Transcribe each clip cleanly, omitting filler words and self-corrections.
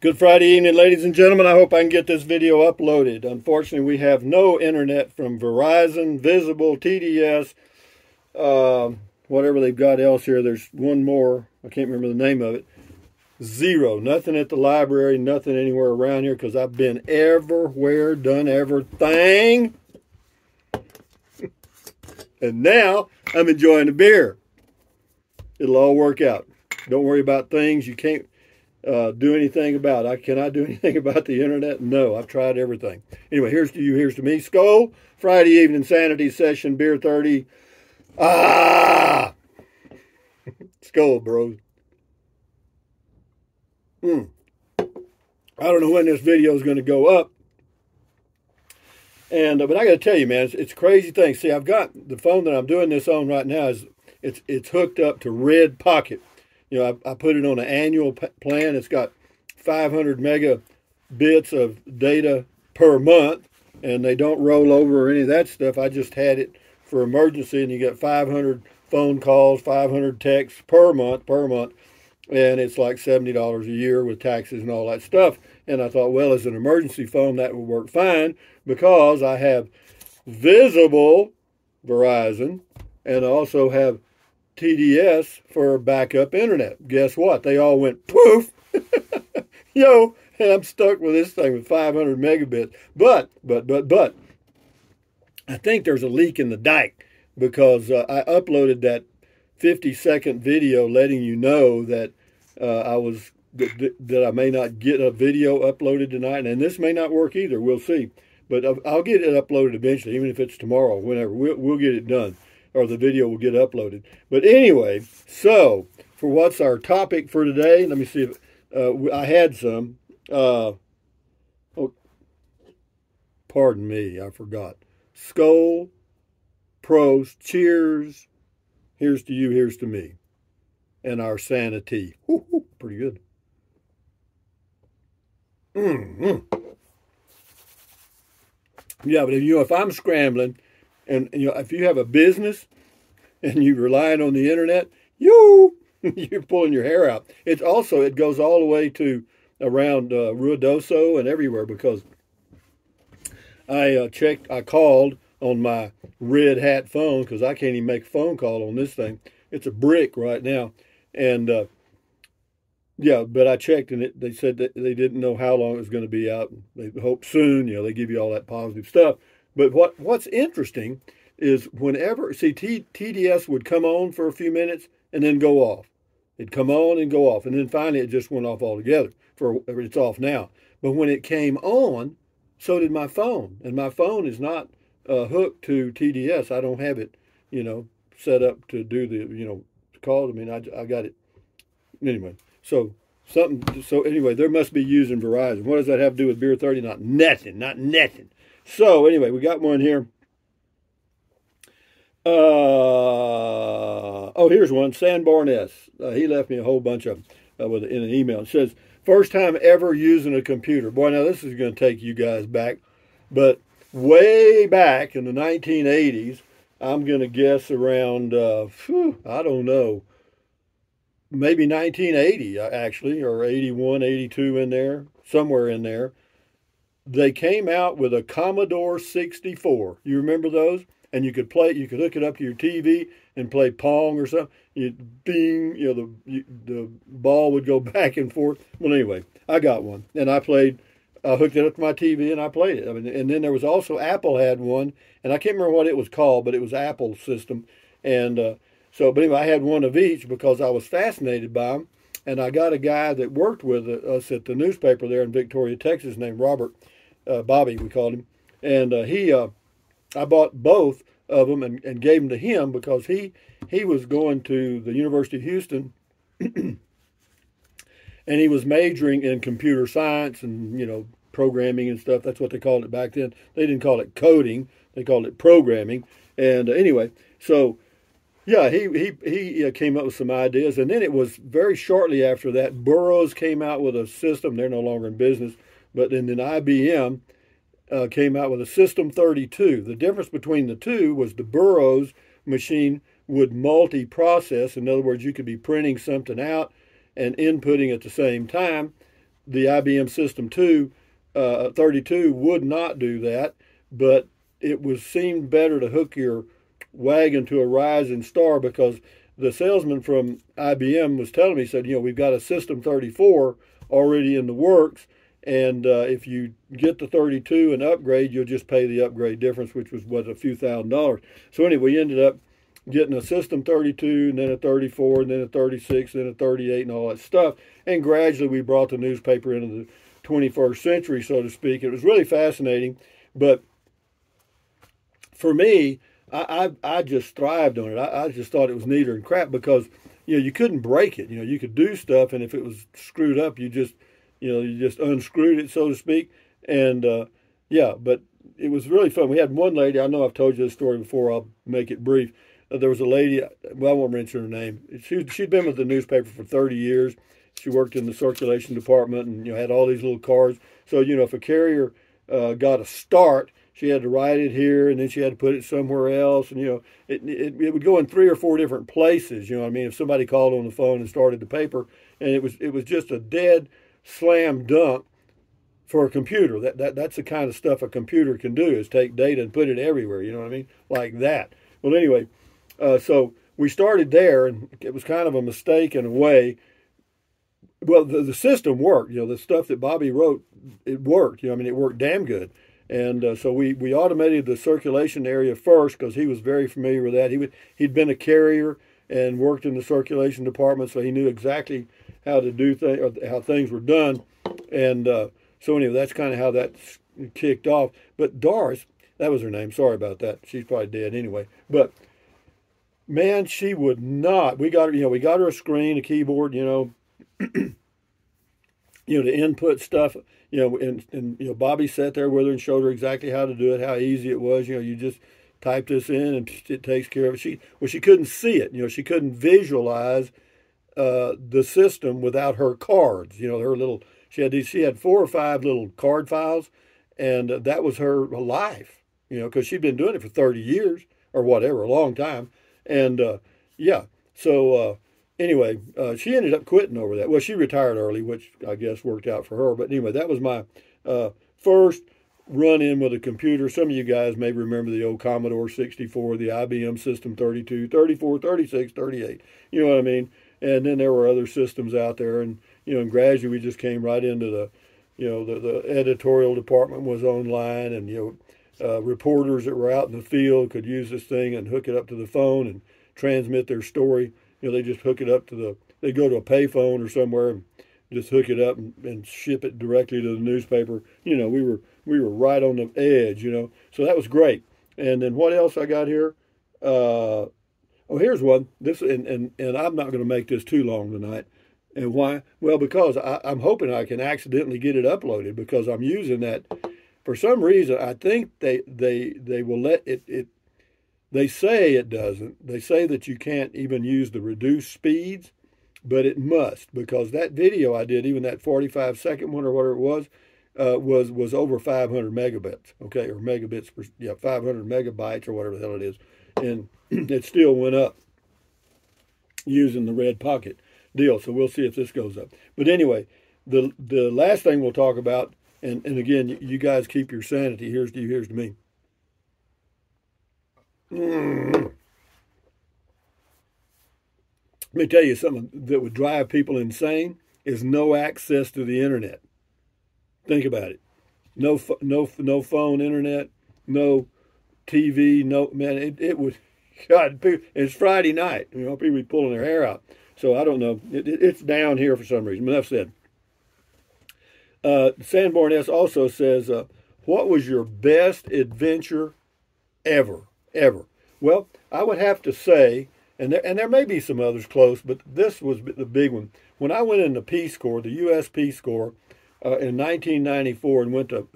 Good Friday evening, ladies and gentlemen. I hope I can get this video uploaded. Unfortunately, we have no internet from Verizon, Visible, TDS, whatever they've got else here. There's one more. I can't remember the name of it. Zero. Nothing at the library, nothing anywhere around here because I've been everywhere, done everything. And now I'm enjoying the beer. It'll all work out. Don't worry about things you can't do anything about. Can I do anything about the internet? No, I've tried everything. Anyway, here's to you, here's to me. Skull, Friday evening Sanity session, beer 30. Skull, bros. I don't know when this video is going to go up. And but I got to tell you, man, it's a crazy thing. See, I've got the phone that I'm doing this on right now it's hooked up to Red Pocket. You know, I put it on an annual plan. It's got 500 megabits of data per month, and they don't roll over or any of that stuff. I just had it for emergency, and you get 500 phone calls, 500 texts per month, and it's like $70 a year with taxes and all that stuff. And I thought, well, as an emergency phone, that would work fine because I have Visible, Verizon, and I also have TDS for backup internet. Guess what? They all went poof. Yo, and I'm stuck with this thing with 500 megabits. But, I think there's a leak in the dike because I uploaded that 50-second video letting you know that that I may not get a video uploaded tonight, and this may not work either. We'll see. But I'll get it uploaded eventually, even if it's tomorrow, whenever. We'll get it done, or the video will get uploaded. But anyway, so for what's our topic for today, let me see if I had some. Oh, pardon me, I forgot. Skull, pros, cheers. Here's to you, here's to me. And our sanity. Woo, pretty good. Yeah, but if I'm scrambling, and if you have a business and you're relying on the internet, you're pulling your hair out. It goes all the way to around Ruidoso and everywhere because I called on my red hat phone because I can't even make a phone call on this thing. It's a brick right now. And yeah, but I checked and they said that they didn't know how long it was going to be out. They hope soon. They give you all that positive stuff. But what's interesting is TDS would come on for a few minutes and then go off. It'd come on and go off. And then finally it just went off altogether. It's off now. But when it came on, so did my phone. And my phone is not hooked to TDS. I don't have it, set up to do the, call. I mean, I got it. Anyway, so anyway, there must be using Verizon. What does that have to do with Beer 30? Not nothing. So anyway, we got one here. Here's one. Sanborn S. He left me a whole bunch of them in an email. It says, first time ever using a computer. Boy, now this is going to take you guys back. But way back in the 1980s, I'm going to guess around, I don't know, maybe 1980 actually, or 81, 82 in there, somewhere in there. They came out with a Commodore 64. You remember those? And you could hook it up to your TV and play Pong or something. The ball would go back and forth. Well, anyway, I got one, and I hooked it up to my TV and I played it. And then there was also Apple had one, and I can't remember what it was called, but it was Apple system. And but anyway, I had one of each because I was fascinated by them. And I got a guy that worked with us at the newspaper there in Victoria, Texas, named Robert, Bobby, we called him. And I bought both of them and gave them to him because he was going to the University of Houston and he was majoring in computer science and, programming and stuff. That's what they called it back then. They didn't call it coding. They called it programming. And anyway, so yeah, he came up with some ideas. And then it was very shortly after that, Burroughs came out with a system. They're no longer in business. But then IBM came out with a System 32. The difference between the two was the Burroughs machine would multi-process. In other words, you could be printing something out and inputting at the same time. the IBM System 2 32 would not do that, but it was seemed better to hook your wagon to a rising star, because the salesman from IBM was telling me, said, we've got a System 34 already in the works, and if you get the 32 and upgrade, you'll just pay the upgrade difference, which was a few $1,000s. So anyway, we ended up getting a System 32, and then a 34, and then a 36, and then a 38, and all that stuff. And gradually we brought the newspaper into the 21st century, so to speak. It was really fascinating. But for me, I just thrived on it. I just thought it was neater than crap, because you couldn't break it. You could do stuff, and if it was screwed up, you just unscrewed it, so to speak. And yeah, but it was really fun. We had one lady, I know I've told you this story before, I'll make it brief. There was a lady, well, I won't mention her name. She'd been with the newspaper for 30 years. She worked in the circulation department, and had all these little cards. So if a carrier got a start, she had to write it here, and then she had to put it somewhere else, and it would go in 3 or 4 different places. You know what I mean? If somebody called on the phone and started the paper, and it was just a dead slam dunk for a computer. That's the kind of stuff a computer can do, is take data and put it everywhere. You know what I mean? Like that. Well, anyway, so we started there, and it was kind of a mistake in a way. Well, the system worked. The stuff that Bobby wrote, it worked. It worked damn good. And so we automated the circulation area first, because he was very familiar with that. He'd been a carrier and worked in the circulation department, so he knew exactly how to do things, or how things were done. And so anyway, that's kind of how that kicked off. But Doris, that was her name. Sorry about that. She's probably dead anyway. But man, she would not. We got her a screen, a keyboard, to input stuff, and Bobby sat there with her and showed her exactly how to do it, how easy it was. You just type this in and it takes care of it. She couldn't see it. She couldn't visualize the system without her cards. Her little, she had 4 or 5 little card files, and that was her life. Because she'd been doing it for 30 years or whatever, a long time, and yeah. So anyway, she ended up quitting over that. Well, she retired early, which I guess worked out for her. But anyway, that was my first run-in with a computer. Some of you guys may remember the old Commodore 64, the IBM System 32, 34, 36, 38. You know what I mean? And then there were other systems out there. And, and gradually we just came right into the editorial department was online. And, reporters that were out in the field could use this thing and hook it up to the phone and transmit their story. They just hook it up to they go to a payphone or somewhere and just hook it up and ship it directly to the newspaper. We were right on the edge, So that was great. And then what else I got here? Here's one. This and I'm not going to make this too long tonight. And why? Well, because I'm hoping I can accidentally get it uploaded, because I'm using that. For some reason, I think they will let it. They say it doesn't. They say that you can't even use the reduced speeds, but it must, because that video I did, even that 45-second one or whatever it was over 500 megabits, okay, or megabits per, 500 megabytes or whatever the hell it is, and it still went up using the red pocket deal. So we'll see if this goes up. But anyway, the last thing we'll talk about, and again, you guys keep your sanity. Here's to me. Let me tell you something that would drive people insane is no access to the internet. Think about it. No phone internet, no TV, no, man, it was, God, it's Friday night. People be pulling their hair out. So I don't know. It's down here for some reason. But enough said. Sanborn S. also says, what was your best adventure ever? Well, I would have to say, and there may be some others close, but this was the big one. When I went in the Peace Corps, the U.S. Peace Corps, in 1994, and went to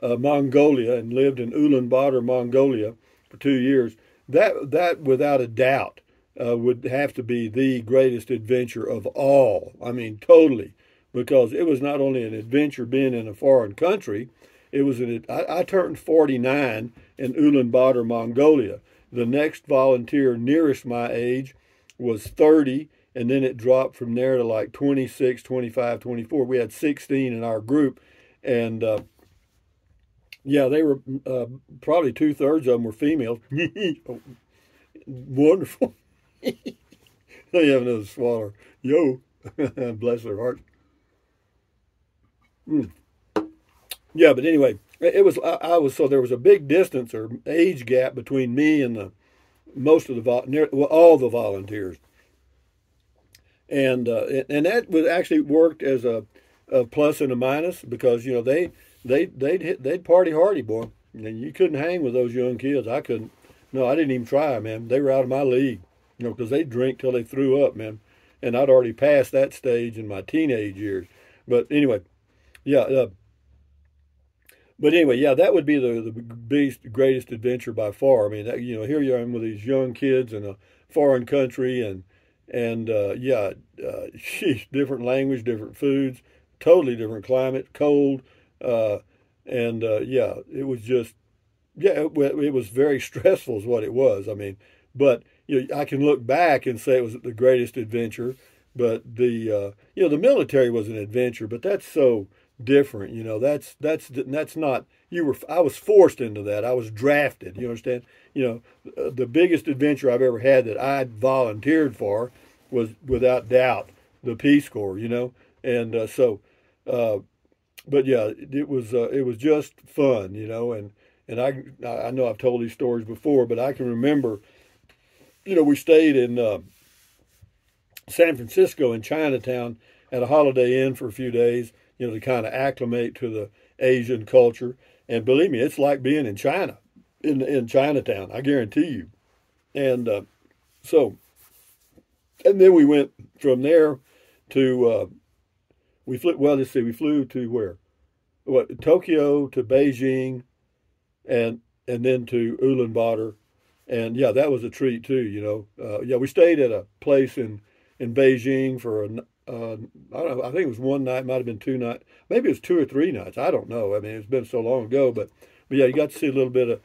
Mongolia and lived in Ulaanbaatar, Mongolia, for 2 years, that without a doubt would have to be the greatest adventure of all. I mean, totally, because it was not only an adventure being in a foreign country. It was I turned 49 in Ulaanbaatar, Mongolia. The next volunteer nearest my age was 30 and then it dropped from there to like 26, 25, 24. We had 16 in our group, and yeah, they were probably 2/3 of them were females. Wonderful. They have another swaller. Yo, bless their heart. Mm. Yeah, but anyway, it was I was so there was a big distance or age gap between me and the most of all the volunteers, and that was actually worked as a plus and a minus because they'd party hardy, boy, and you couldn't hang with those young kids. I couldn't. No, I didn't even try, man. They were out of my league, because they drink till they threw up, man, and I'd already passed that stage in my teenage years. But anyway, yeah. But anyway, yeah, that would be the biggest, greatest adventure by far. I mean, here you are with these young kids in a foreign country, and yeah, different language, different foods, totally different climate, cold, uh, and yeah, it was just it was very stressful, is what it was. I mean, but I can look back and say it was the greatest adventure. But the military was an adventure, but that's so different. That's not I was forced into that. I was drafted. You understand? The biggest adventure I've ever had that I volunteered for was without doubt the Peace Corps. And so, but yeah, it was just fun. And I know I've told these stories before, but I can remember. We stayed in San Francisco in Chinatown at a Holiday Inn for a few days, to kind of acclimate to the Asian culture. And believe me, it's like being in China, in Chinatown, I guarantee you. And so, and then we went from there to, we flew to where? Tokyo, to Beijing, and then to Ulaanbaatar. And yeah, that was a treat too, yeah, we stayed at a place in Beijing for I don't know, I think it was one night, might have been 2 nights, maybe it was 2 or 3 nights. I don't know. I mean, it's been so long ago, but yeah, you got to see a little bit of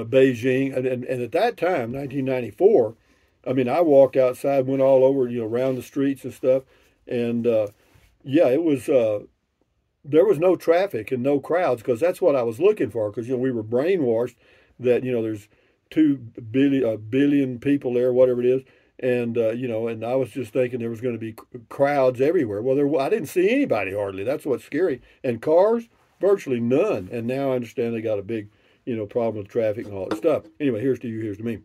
Beijing, and at that time, 1994. I mean, I walked outside, went all over, around the streets and stuff, and yeah, it was. There was no traffic and no crowds because that's what I was looking for. Because we were brainwashed that there's 2 billion people there, whatever it is. And and I was just thinking there was going to be crowds everywhere. Well, I didn't see anybody hardly. That's what's scary. And cars, virtually none. And now I understand they got a big, problem with traffic and all that stuff. Anyway, here's to you, here's to me.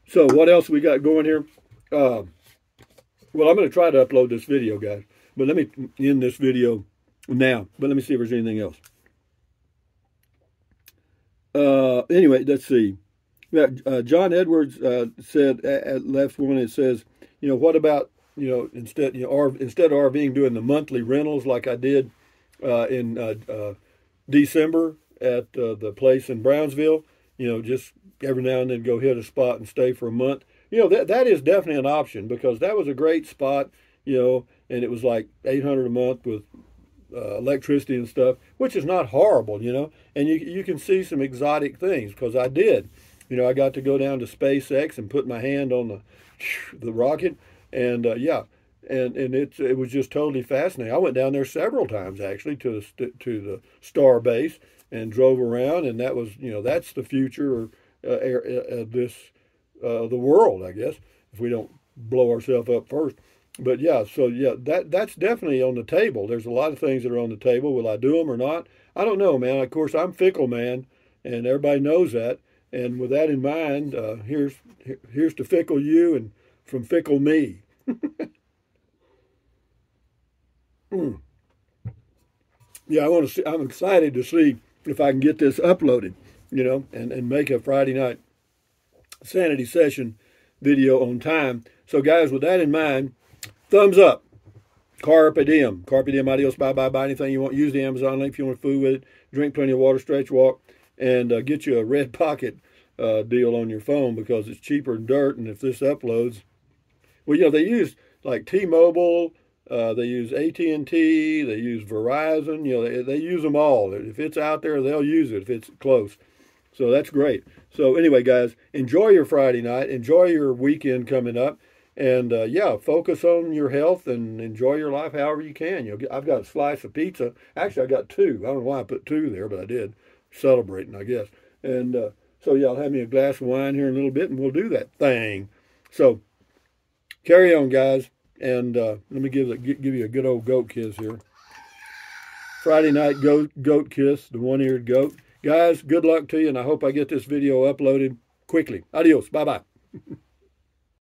So what else we got going here? Well, I'm going to try to upload this video, guys. But let me end this video now. But let me see if there's anything else. Anyway, let's see. John Edwards said left one. It says, what about instead of RVing, doing the monthly rentals like I did in December at the place in Brownsville. Just every now and then go hit a spot and stay for a month. That is definitely an option because that was a great spot. And it was like $800 a month with electricity and stuff, which is not horrible, and you can see some exotic things because I did. I got to go down to SpaceX and put my hand on the rocket, and yeah, and it was just totally fascinating. I went down there several times actually to the star base and drove around, and that was that's the future of the world, I guess, if we don't blow ourselves up first. But yeah, so yeah, that's definitely on the table. There's a lot of things that are on the table. Will I do them or not? I don't know, man. Of course, I'm fickle, man, and everybody knows that. And with that in mind, here's to fickle you and from fickle me. Yeah, I'm excited to see if I can get this uploaded, and make a Friday night Sanity session video on time. So guys, with that in mind, thumbs up. Carpe diem. Carpe diem, adios, bye-bye, buy anything you want. Use the Amazon link if you want food with it. Drink plenty of water, stretch, walk, and get you a red pocket deal on your phone because it's cheaper than dirt. And if this uploads, well, they use like T-Mobile, they use AT&T, they use Verizon, they use them all. If it's out there, they'll use it if it's close. So that's great. So anyway, guys, enjoy your Friday night. Enjoy your weekend coming up. And yeah, focus on your health and enjoy your life however you can. I've got a slice of pizza. Actually, I got two. I don't know why I put two there, but I did. Celebrating, I guess. And so yeah, I'll have me a glass of wine here in a little bit, and we'll do that thing. So carry on, guys. And let me give you a good old goat kiss here. Friday night goat kiss, the one-eared goat. Guys, good luck to you, and I hope I get this video uploaded quickly. Adios. Bye-bye.